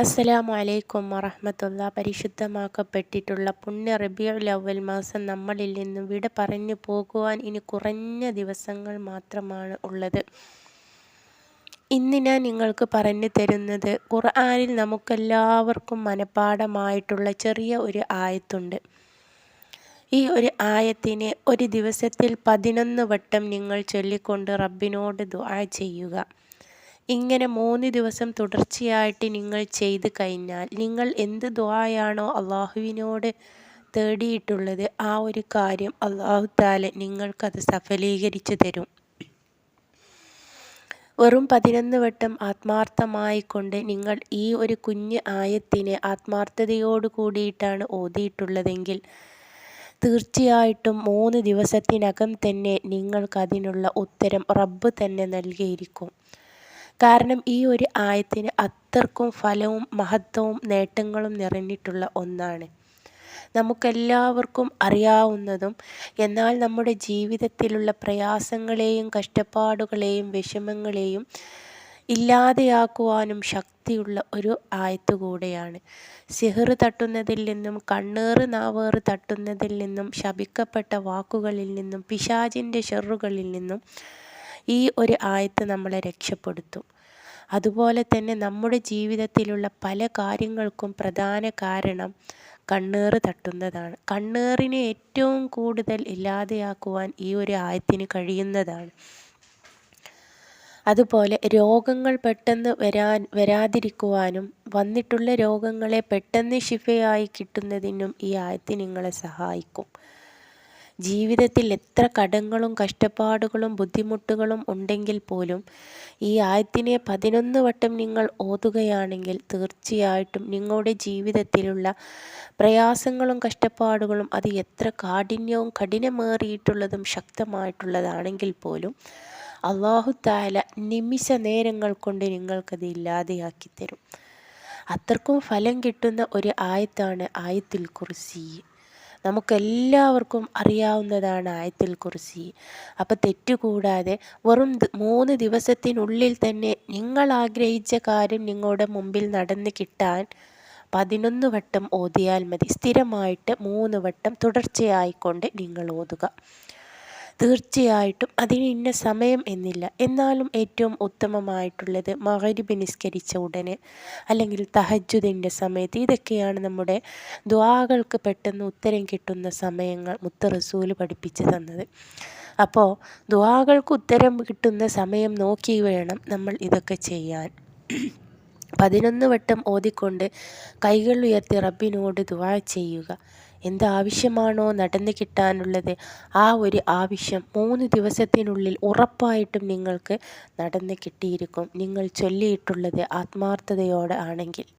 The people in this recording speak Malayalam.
അസ്സലാമു അലൈക്കും വറഹ്മത്തുള്ളാ. പരിശുദ്ധമാക്കപ്പെട്ടിട്ടുള്ള പുണ്യ റബീഉൽ അവ്വൽ മാസം നമ്മളിൽ നിന്നും വിട പറഞ്ഞു പോകുവാൻ ഇനി കുറഞ്ഞ ദിവസങ്ങൾ മാത്രമാണ് ഉള്ളത്. ഇന്ന് ഞാൻ നിങ്ങൾക്ക് പറഞ്ഞു തരുന്നത് ഖുർആനിൽ നമുക്കെല്ലാവർക്കും മനഃപാഠമായിട്ടുള്ള ചെറിയ ഒരു ആയത്തുണ്ട്. ഈ ഒരു ആയത്തിനെ ഒരു ദിവസത്തിൽ 11 വട്ടം നിങ്ങൾ ചൊല്ലിക്കൊണ്ട് റബ്ബിനോട് ദുആ ചെയ്യുക. ഇങ്ങനെ 3 ദിവസം തുടർച്ചയായിട്ട് നിങ്ങൾ ചെയ്ത് കഴിഞ്ഞാൽ നിങ്ങൾ എന്ത് ദുആയാണോ അള്ളാഹുവിനോട് തേടിയിട്ടുള്ളത് ആ ഒരു കാര്യം അള്ളാഹു തആല നിങ്ങൾക്കത് സഫലീകരിച്ചു തരും. വെറും 11 വട്ടം ആത്മാർത്ഥമായി കൊണ്ട് നിങ്ങൾ ഈ ഒരു കുഞ്ഞ് ആയത്തിനെ ആത്മാർത്ഥതയോട് കൂടിയിട്ടാണ് ഓതിയിട്ടുള്ളതെങ്കിൽ തീർച്ചയായിട്ടും 3 ദിവസത്തിനകം തന്നെ നിങ്ങൾക്കതിനുള്ള ഉത്തരം റബ്ബ് തന്നെ നൽകിയിരിക്കും. കാരണം ഈ ഒരു ആയത്തിന് അത്രക്കും ഫലവും മഹത്വവും നേട്ടങ്ങളും നിറഞ്ഞിട്ടുള്ള ഒന്നാണ്. നമുക്കെല്ലാവർക്കും അറിയാവുന്നതും എന്നാൽ നമ്മുടെ ജീവിതത്തിലുള്ള പ്രയാസങ്ങളെയും കഷ്ടപ്പാടുകളെയും വിഷമങ്ങളെയും ഇല്ലാതെയാക്കുവാനും ശക്തിയുള്ള ഒരു ആയത്ത് കൂടെയാണ്. സിഹ്ർ തട്ടുന്നതിൽ നിന്നും കണ്ണേറ് നാവേറ് തട്ടുന്നതിൽ നിന്നും ശപിക്കപ്പെട്ട വാക്കുകളിൽ നിന്നും പിശാചിൻ്റെ ഷെറുകളിൽ നിന്നും ഈ ഒരു ആയത്ത് നമ്മളെ രക്ഷപ്പെടുത്തും. അതുപോലെ തന്നെ നമ്മുടെ ജീവിതത്തിലുള്ള പല കാര്യങ്ങൾക്കും പ്രധാന കാരണം കണ്ണേറ് തട്ടുന്നതാണ്. കണ്ണേറിനെ ഏറ്റവും കൂടുതൽ ഇല്ലാതെയാക്കുവാൻ ഈ ഒരു ആയത്തിന് കഴിയുന്നതാണ്. അതുപോലെ രോഗങ്ങൾ പെട്ടെന്ന് വരാതിരിക്കുവാനും വന്നിട്ടുള്ള രോഗങ്ങളെ പെട്ടെന്ന് ശിഫയായി കിട്ടുന്നതിനും ഈ ആയത്ത് നിങ്ങളെ സഹായിക്കും. ജീവിതത്തിൽ എത്ര കടങ്ങളും കഷ്ടപ്പാടുകളും ബുദ്ധിമുട്ടുകളും ഉണ്ടെങ്കിൽ പോലും ഈ ആയത്തിനെ 11 വട്ടം നിങ്ങൾ ഓതുകയാണെങ്കിൽ തീർച്ചയായിട്ടും നിങ്ങളുടെ ജീവിതത്തിലുള്ള പ്രയാസങ്ങളും കഷ്ടപ്പാടുകളും അത് എത്ര കാഠിന്യവും കഠിനമേറിയിട്ടുള്ളതും ശക്തമായിട്ടുള്ളതാണെങ്കിൽ പോലും അല്ലാഹു തആല നിമിഷ നേരങ്ങൾ കൊണ്ട് നിങ്ങൾക്കത് ഇല്ലാതെയാക്കി തരും. അത്രക്കും ഫലം കിട്ടുന്ന ഒരു ആയത്താണ് ആയത്തുൽ കുർസി. നമുക്കെല്ലാവർക്കും അറിയാവുന്നതാണ് ആയത്തുൽ കുർസി. അപ്പോൾ തെറ്റുകൂടാതെ വെറും 3 ദിവസത്തിനുള്ളിൽ തന്നെ നിങ്ങൾ ആഗ്രഹിച്ച കാര്യം നിങ്ങളുടെ മുമ്പിൽ നടന്ന് കിട്ടാൻ 11 വട്ടം ഓതിയാൽ മതി. സ്ഥിരമായിട്ട് 3 വട്ടം തുടർച്ചയായിക്കൊണ്ട് നിങ്ങൾ ഓതുക. തീർച്ചയായിട്ടും അതിന് ഇന്ന സമയം എന്നില്ല. എന്നാലും ഏറ്റവും ഉത്തമമായിട്ടുള്ളത് മഗ്‌രിബ് നിസ്കരിച്ച ഉടനെ അല്ലെങ്കിൽ തഹജ്ജുദിൻ്റെ സമയത്ത്. ഇതൊക്കെയാണ് നമ്മുടെ ദുആകൾക്ക് പെട്ടെന്ന് ഉത്തരം കിട്ടുന്ന സമയങ്ങൾ മുത്ത് റസൂൽ പഠിപ്പിച്ചു തന്നത്. അപ്പോൾ ദുആകൾക്ക് ഉത്തരം കിട്ടുന്ന സമയം നോക്കി വേണം നമ്മൾ ഇതൊക്കെ ചെയ്യാൻ. 11 വട്ടം ഓതിക്കൊണ്ട് കൈകൾ ഉയർത്തി റബ്ബിനോട് ദുആ ചെയ്യുക. എന്താവശ്യമാണോ നടന്നു കിട്ടാനുള്ളത് ആ ഒരു ആവശ്യം 3 ദിവസത്തിനുള്ളിൽ ഉറപ്പായിട്ടും നിങ്ങൾക്ക് നടന്നു കിട്ടിയിരിക്കും. നിങ്ങൾ ചൊല്ലിയിട്ടുള്ളത് ആത്മാർത്ഥതയോടെ ആണെങ്കിൽ.